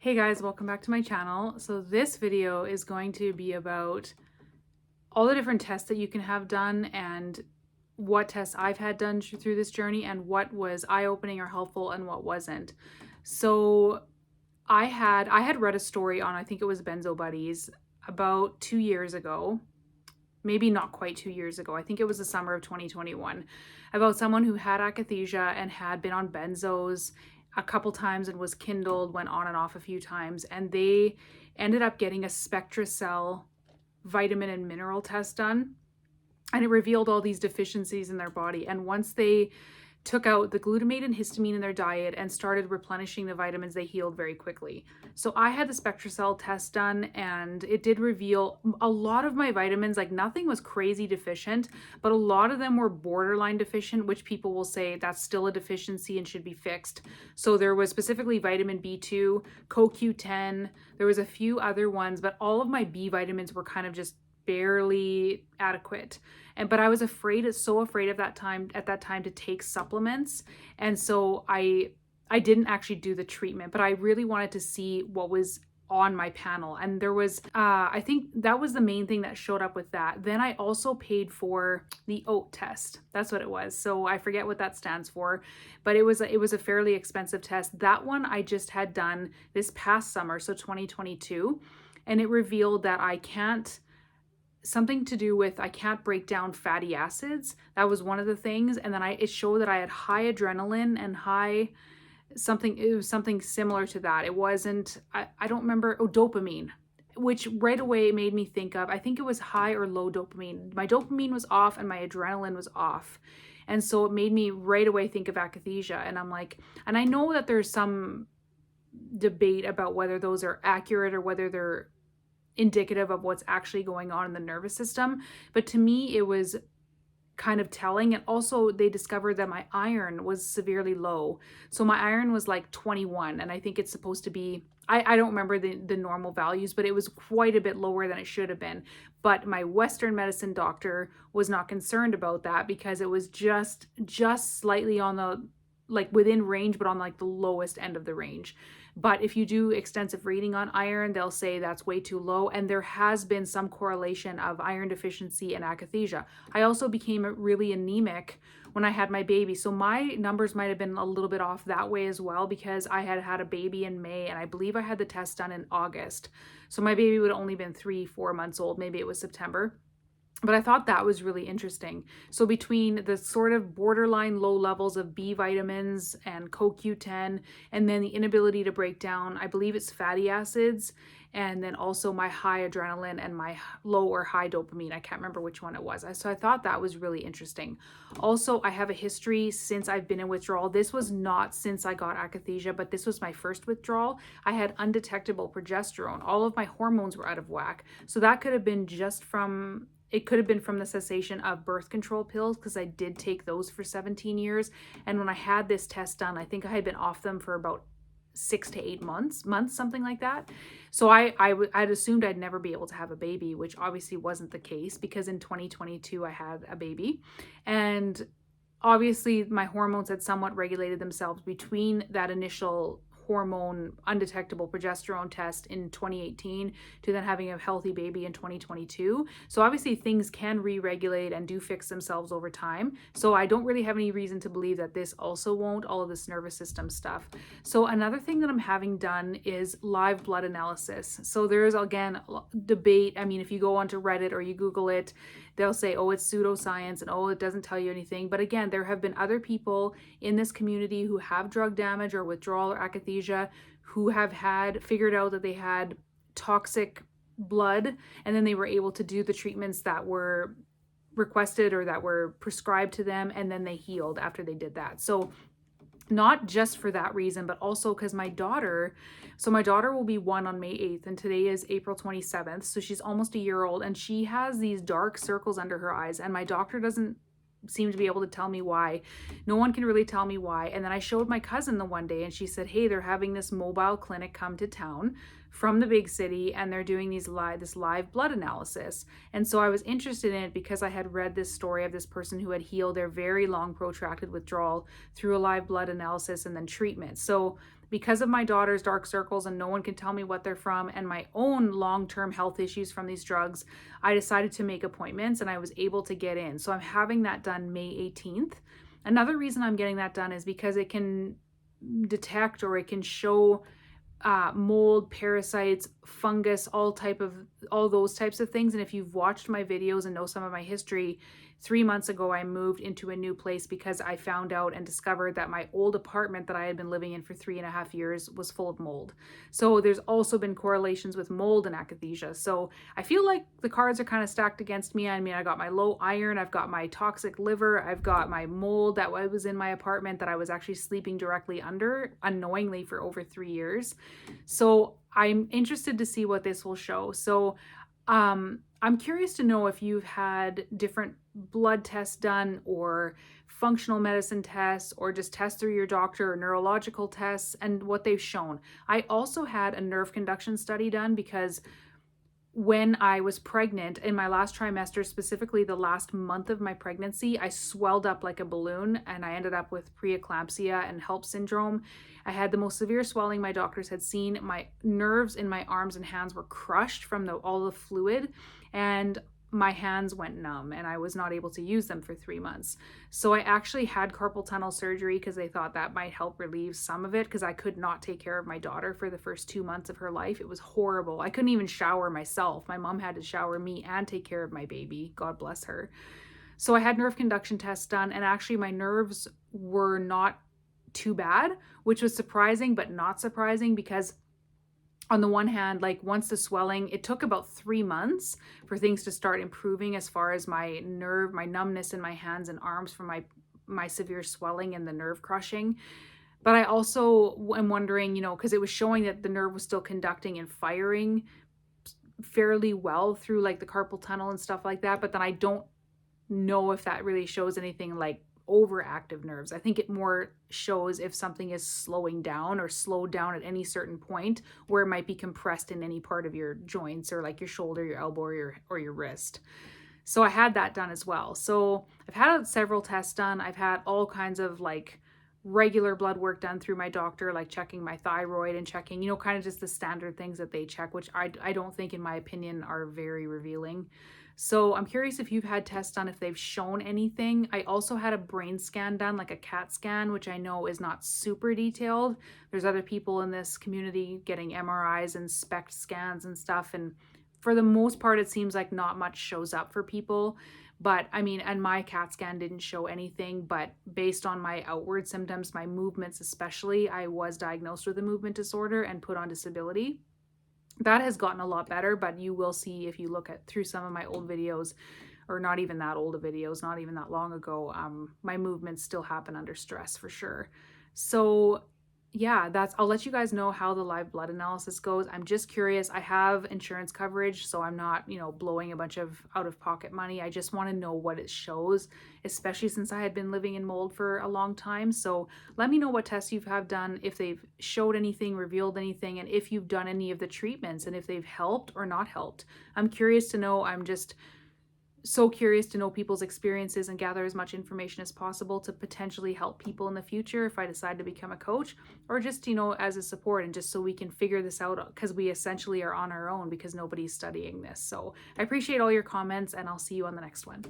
Hey guys, welcome back to my channel. So this video is going to be about all the different tests that you can have done and what tests I've had done through this journey and what was eye-opening or helpful and what wasn't. So I had read a story on, I think it was Benzo Buddies, about 2 years ago, maybe not quite 2 years ago. I think it was the summer of 2021, about someone who had akathisia and had been on benzos a couple times and was kindled, went on and off a few times, and they ended up getting a SpectraCell vitamin and mineral test done, and it revealed all these deficiencies in their body. And once they took out the glutamate and histamine in their diet and started replenishing the vitamins, they healed very quickly. So I had the SpectraCell test done, and it did reveal a lot of my vitamins. Like, nothing was crazy deficient, but a lot of them were borderline deficient, which people will say that's still a deficiency and should be fixed. So there was specifically vitamin B2, CoQ10, there was a few other ones, but all of my B vitamins were kind of just barely adequate. But I was so afraid of that time to take supplements, and so I didn't actually do the treatment, but I really wanted to see what was on my panel. And there was I think that was the main thing that showed up with that. Then I also paid for the oat test. That's what it was. So I forget what that stands for, but it was a fairly expensive test. That one I just had done this past summer, so 2022, and it revealed that I can't break down fatty acids. That was one of the things. And then it showed that I had high adrenaline and it was something similar to that. It wasn't, I don't remember, dopamine, which right away made me think of, I think it was high or low dopamine. My dopamine was off and my adrenaline was off. And so it made me right away think of akathisia. And I'm like, and I know that there's some debate about whether those are accurate or whether they're indicative of what's actually going on in the nervous system. But to me, it was kind of telling. And also they discovered that my iron was severely low. So my iron was like 21, and I think it's supposed to be, I don't remember the normal values, but it was quite a bit lower than it should have been. But my Western medicine doctor was not concerned about that because it was just slightly on the, like, within range, but on like the lowest end of the range. But if you do extensive reading on iron, they'll say that's way too low. And there has been some correlation of iron deficiency and akathisia. I also became really anemic when I had my baby. So my numbers might have been a little bit off that way as well, because I had had a baby in May and I believe I had the test done in August. So my baby would have only been 3-4 months old. Maybe it was September. But I thought that was really interesting. So between the sort of borderline low levels of B vitamins and CoQ10, and then the inability to break down, I believe it's fatty acids, and then also my high adrenaline and my low or high dopamine, I can't remember which one it was. So I thought that was really interesting. Also, I have a history since I've been in withdrawal. This was not since I got akathisia, but this was my first withdrawal. I had undetectable progesterone. All of my hormones were out of whack. So that could have been just from, it could have been from the cessation of birth control pills, because I did take those for 17 years. And when I had this test done, I think I had been off them for about 6 to 8 months, something like that. So I'd assumed I'd never be able to have a baby, which obviously wasn't the case, because in 2022 I had a baby. And obviously my hormones had somewhat regulated themselves between that initial hormone undetectable progesterone test in 2018 to then having a healthy baby in 2022. So obviously things can re-regulate and do fix themselves over time. So I don't really have any reason to believe that this also won't, all of this nervous system stuff. So another thing that I'm having done is live blood analysis. So there's, again, debate. I mean, if you go onto Reddit or you Google it, they'll say, oh, it's pseudoscience, and oh, it doesn't tell you anything. But again, there have been other people in this community who have drug damage or withdrawal or akathisia who have figured out that they had toxic blood, and then they were able to do the treatments that were requested or that were prescribed to them, and then they healed after they did that. So not just for that reason, but also because my daughter will be 1 on May 8th, and today is April 27th. So she's almost a year old, and she has these dark circles under her eyes, and my doctor doesn't seem to be able to tell me why. No one can really tell me why. And then I showed my cousin the one day, and she said, hey, they're having this mobile clinic come to town from the big city, and they're doing this live blood analysis. And so I was interested in it because I had read this story of this person who had healed their very long protracted withdrawal through a live blood analysis and then treatment. So because of my daughter's dark circles and no one can tell me what they're from, and my own long-term health issues from these drugs, I decided to make appointments and I was able to get in. So I'm having that done May 18th. Another reason I'm getting that done is because it can detect, or it can show mold, parasites, fungus, all those types of things. And if you've watched my videos and know some of my history, 3 months ago I moved into a new place because I found out and discovered that my old apartment that I had been living in for 3.5 years was full of mold. So there's also been correlations with mold and akathisia. So I feel like the cards are kind of stacked against me. I mean, I got my low iron, I've got my toxic liver, I've got my mold that was in my apartment that I was actually sleeping directly under unknowingly for over 3 years. So I'm interested to see what this will show. So I'm curious to know if you've had different blood tests done, or functional medicine tests, or just tests through your doctor, or neurological tests, and what they've shown. I also had a nerve conduction study done because when I was pregnant in my last trimester, specifically the last month of my pregnancy, I swelled up like a balloon and I ended up with preeclampsia and HELLP syndrome. I had the most severe swelling my doctors had seen. My nerves in my arms and hands were crushed from all the fluid, and my hands went numb and I was not able to use them for 3 months. So I actually had carpal tunnel surgery because they thought that might help relieve some of it, because I could not take care of my daughter for the first 2 months of her life. It was horrible. I couldn't even shower myself. My mom had to shower me and take care of my baby. God bless her. So I had nerve conduction tests done, and actually my nerves were not too bad, which was surprising but not surprising, because on the one hand, like once the swelling, it took about 3 months for things to start improving as far as my numbness in my hands and arms from my severe swelling and the nerve crushing. But I also am wondering, because it was showing that the nerve was still conducting and firing fairly well through like the carpal tunnel and stuff like that. But then I don't know if that really shows anything like overactive nerves. I think it more shows if something is slowing down or slowed down at any certain point where it might be compressed in any part of your joints, or like your shoulder, your elbow, or your wrist. So I had that done as well. So I've had several tests done. I've had all kinds of like regular blood work done through my doctor, like checking my thyroid and checking, kind of just the standard things that they check, which I don't think, in my opinion, are very revealing. So I'm curious if you've had tests done, if they've shown anything. I also had a brain scan done, like a CAT scan, which I know is not super detailed. There's other people in this community getting MRIs and SPECT scans and stuff. And for the most part, it seems like not much shows up for people. But I mean, and my CAT scan didn't show anything, but based on my outward symptoms, my movements especially, I was diagnosed with a movement disorder and put on disability. That has gotten a lot better, but you will see if you look through some of my old videos, or not even that old of videos, not even that long ago, my movements still happen under stress for sure. So yeah, I'll let you guys know how the live blood analysis goes. I'm just curious. I have insurance coverage, so I'm not, blowing a bunch of out-of-pocket money. I just want to know what it shows, especially since I had been living in mold for a long time. So let me know what tests you've have done, if they've showed anything, revealed anything, and if you've done any of the treatments, and if they've helped or not helped. I'm curious to know. I'm just so curious to know people's experiences and gather as much information as possible to potentially help people in the future if I decide to become a coach, or just, as a support, and just so we can figure this out, because we essentially are on our own because nobody's studying this. So I appreciate all your comments, and I'll see you on the next one.